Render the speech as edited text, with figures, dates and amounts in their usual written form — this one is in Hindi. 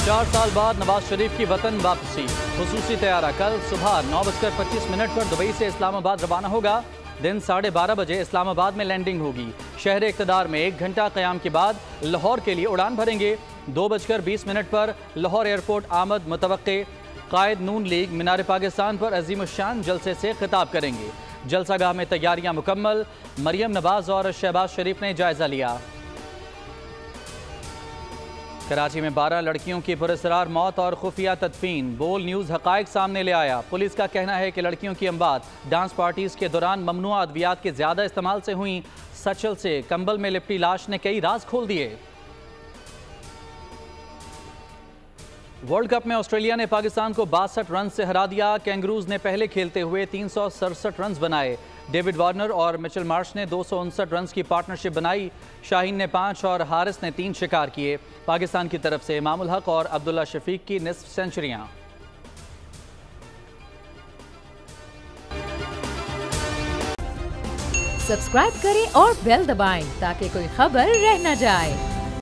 4 साल बाद नवाज शरीफ की वतन वापसी। खुसूसी तैयारा कल सुबह 9:25 पर दुबई से इस्लामाबाद रवाना होगा। दिन 12:30 बजे इस्लामाबाद में लैंडिंग होगी। शहर इक़्तिदार में 1 घंटा क़याम के बाद लाहौर के लिए उड़ान भरेंगे। 2:20 पर लाहौर एयरपोर्ट आमद मुतवक्के। कायद नून लीग मीनार पाकिस्तान पर अजीमुशान जलसे से खिताब करेंगे। जलसागाह में तैयारियां मुकम्मल। मरियम नवाज और शहबाज शरीफ ने जायजा लिया। कराची में 12 लड़कियों की पुरस्रार मौत और खुफिया तदफीन। बोल न्यूज़ हक़ाइक़ सामने ले आया। पुलिस का कहना है कि लड़कियों की अमवात डांस पार्टीज के दौरान ममनुआ अद्वियात के ज्यादा इस्तेमाल से हुई। सचल से कंबल में लिपटी लाश ने कई राज खोल दिए। वर्ल्ड कप में ऑस्ट्रेलिया ने पाकिस्तान को 62 रन से हरा दिया। कैंगरूज ने पहले खेलते हुए 367 रन बनाए। डेविड वार्नर और मिचेल मार्श ने 259 रन की पार्टनरशिप बनाई। शाहीन ने 5 और हारिस ने 3 शिकार किए। पाकिस्तान की तरफ से इमामुल हक और अब्दुल्ला शफीक की निस्फ सेंचुरियां। सब्सक्राइब करें और बेल दबाएं ताकि कोई खबर रह न जाए।